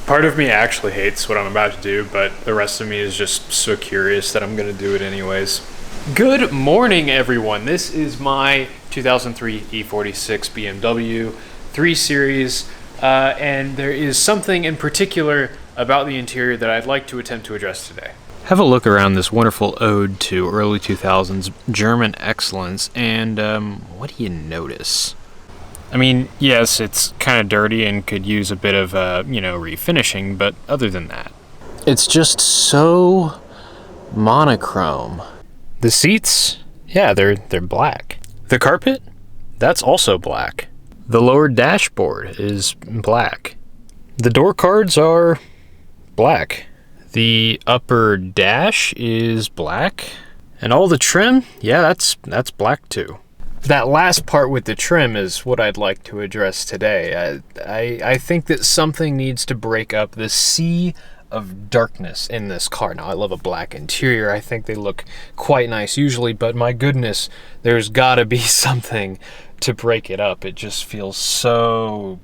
Part of me actually hates what I'm about to do, but the rest of me is just so curious that I'm gonna do it anyways. Good morning, everyone. This is my 2003 E46 BMW 3 Series, and there is something in particular about the interior that I'd like to attempt to address today. Have a look around this wonderful ode to early 2000s German excellence, and what do you notice? I mean, yes, it's kind of dirty and could use a bit of, refinishing, but other than that, it's just so monochrome. The seats, yeah, they're black. The carpet, that's also black. The lower dashboard is black. The door cards are black. The upper dash is black. And all the trim, yeah, that's black too. That last part with the trim is what I'd like to address today. I think that something needs to break up the sea of darkness in this car. Now, I love a black interior. I think they look quite nice usually, but my goodness, there's gotta be something to break it up. It just feels so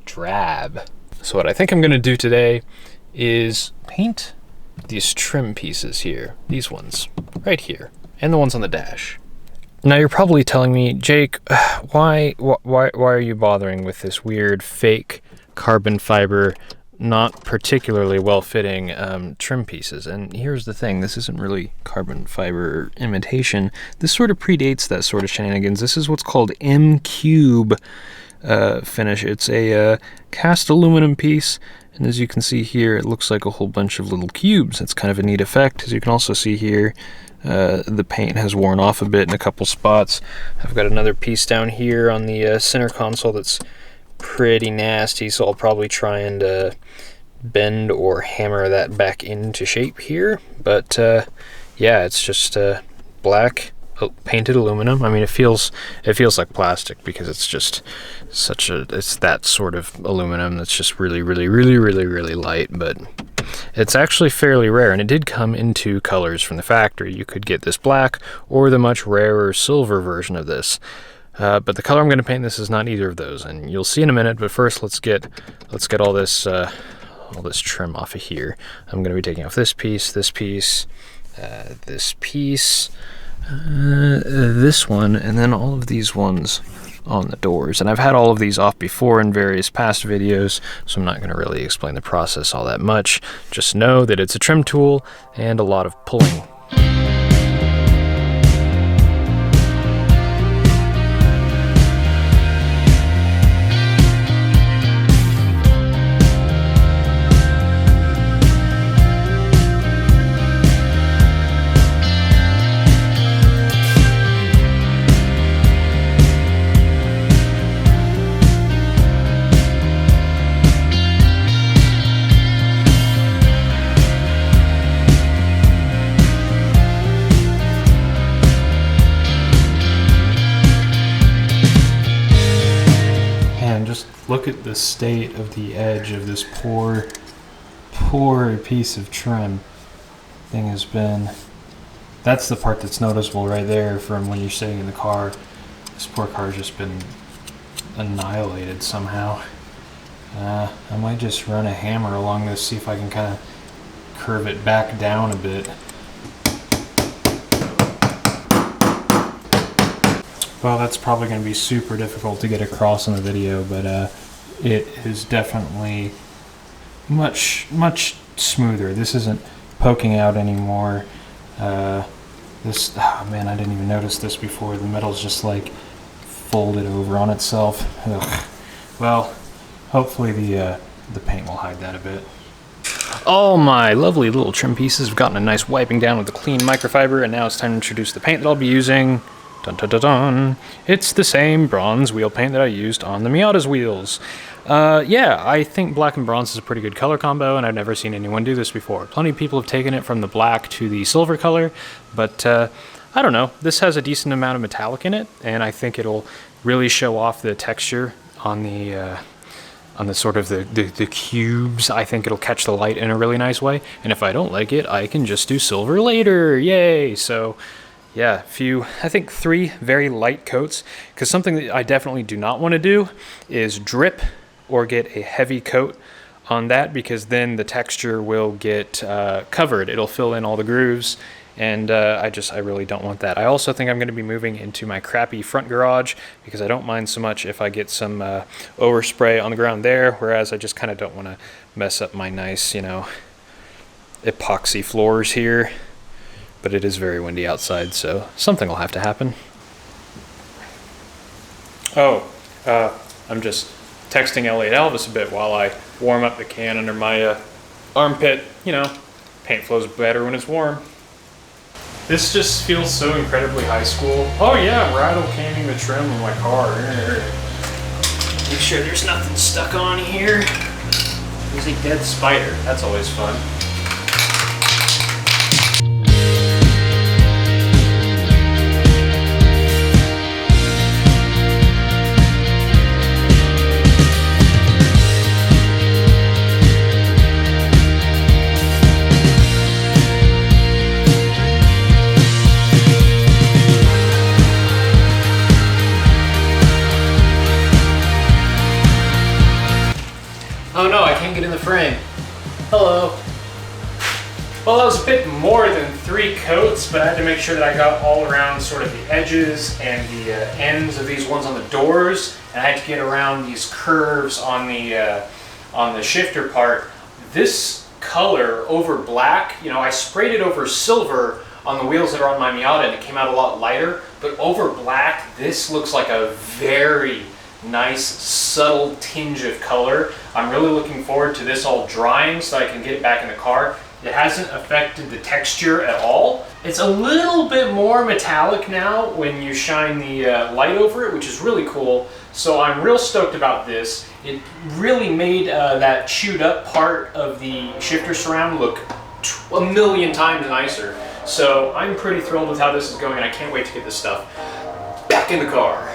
drab. So what I think I'm gonna do today is paint these trim pieces here. These ones right here, and the ones on the dash. Now you're probably telling me, Jake, why are you bothering with this weird fake carbon fiber, not particularly well-fitting trim pieces? And here's the thing, this isn't really carbon fiber imitation. This sort of predates that sort of shenanigans. This is what's called M-Cube finish. It's a cast aluminum piece, and as you can see here, it looks like a whole bunch of little cubes. It's kind of a neat effect. As you can also see here, the paint has worn off a bit in a couple spots. I've got another piece down here on the center console that's pretty nasty, so I'll probably try and bend or hammer that back into shape here. But yeah, it's just black painted aluminum. I mean, it feels like plastic because it's just it's that sort of aluminum that's just really light, but it's actually fairly rare, and it did come in two colors from the factory. You could get this black or the much rarer silver version of this. But the color I'm going to paint this is not either of those, and you'll see in a minute. But first, let's get all this trim off of here. I'm going to be taking off this piece, this piece, this piece, this one, and then all of these ones on the doors. And I've had all of these off before in various past videos, so I'm not going to really explain the process all that much. Just know that it's a trim tool and a lot of pulling. Look at the state of the edge of this poor piece of trim. Thing has been, that's the part that's noticeable right there from when you're sitting in the car. This poor car's just been annihilated somehow. I might just run a hammer along this, see if I can kind of curve it back down a bit. Well, that's probably going to be super difficult to get across in the video, but it is definitely much smoother. This isn't poking out anymore. Oh man, I didn't even notice this before. The metal's just like folded over on itself. Ugh. Well, hopefully the paint will hide that a bit. All my lovely little trim pieces have gotten a nice wiping down with the clean microfiber, and now it's time to introduce the paint that I'll be using. Dun, dun, dun, dun. It's the same bronze wheel paint that I used on the Miata's wheels. Yeah, I think black and bronze is a pretty good color combo, and I've never seen anyone do this before. Plenty of people have taken it from the black to the silver color, but I don't know. This has a decent amount of metallic in it, and I think it'll really show off the texture on the sort of the cubes. I think it'll catch the light in a really nice way, and if I don't like it, I can just do silver later. Yay! So yeah, I think 3 very light coats, because something that I definitely do not want to do is drip or get a heavy coat on that, because then the texture will get covered. It'll fill in all the grooves, and I really don't want that. I also think I'm going to be moving into my crappy front garage, because I don't mind so much if I get some overspray on the ground there, whereas I just kind of don't want to mess up my nice, epoxy floors here. But it is very windy outside, so something will have to happen. Oh, I'm just texting Elliot Elvis a bit while I warm up the can under my armpit. Paint flows better when it's warm. This just feels so incredibly high school. Oh yeah, rattle canning the trim of my car. Make sure there's nothing stuck on here. There's a dead spider. That's always fun. Oh no, I can't get in the frame. Hello. Well, that was a bit more than 3 coats, but I had to make sure that I got all around sort of the edges and the ends of these ones on the doors, and I had to get around these curves on the shifter part. This color over black, I sprayed it over silver on the wheels that are on my Miata, and it came out a lot lighter, but over black, this looks like a very nice subtle tinge of color. I'm really looking forward to this all drying so I can get it back in the car. It hasn't affected the texture at all. It's a little bit more metallic now when you shine the light over it, which is really cool. So I'm real stoked about this. It really made that chewed up part of the shifter surround look a million times nicer. So I'm pretty thrilled with how this is going, and I can't wait to get this stuff back in the car.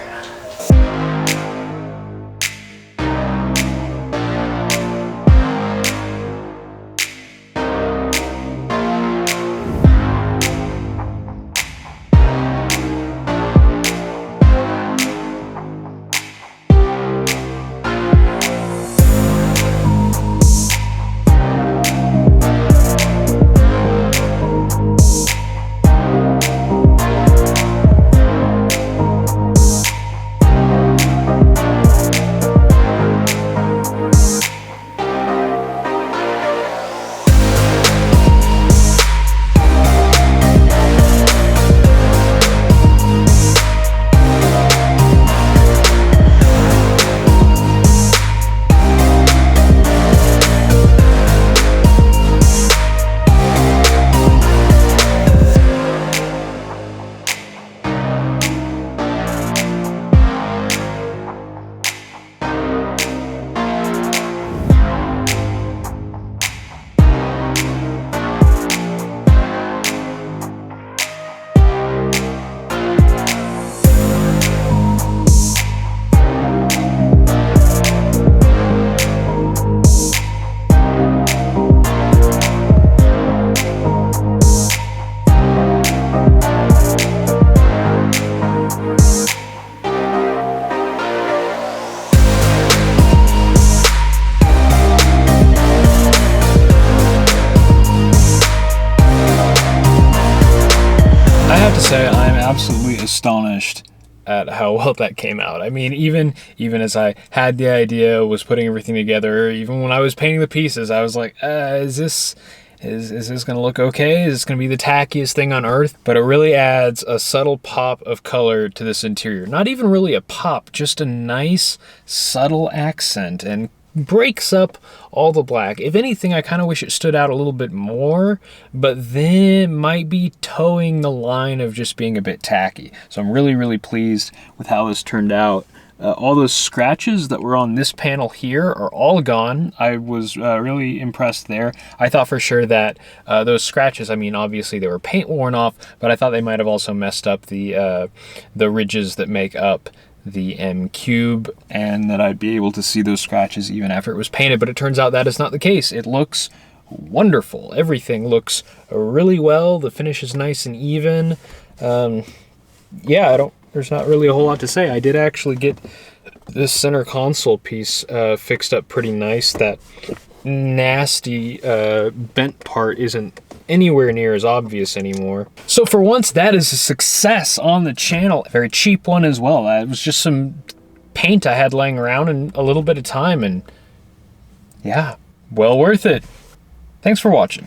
Say I'm absolutely astonished at how well that came out. I mean, even as I had the idea, was putting everything together, even when I was painting the pieces, I was like, is this going to look okay? Is this going to be the tackiest thing on earth? But it really adds a subtle pop of color to this interior. Not even really a pop, just a nice subtle accent, and breaks up all the black. If anything, I kind of wish it stood out a little bit more, but then it might be towing the line of just being a bit tacky. So I'm really, really pleased with how this turned out. All those scratches that were on this panel here are all gone. I was really impressed there. I thought for sure that those scratches, I mean, obviously they were paint worn off, but I thought they might have also messed up the ridges that make up the M Cube, and that I'd be able to see those scratches even after it was painted, but it turns out that is not the case. It looks wonderful. Everything looks really well. The finish is nice and even. Yeah, there's not really a whole lot to say. I did actually get this center console piece fixed up pretty nice. That nasty bent part isn't anywhere near as obvious anymore. So for once, that is a success on the channel. A very cheap one as well. It was just some paint I had laying around and a little bit of time, and yeah, well worth it. Thanks for watching.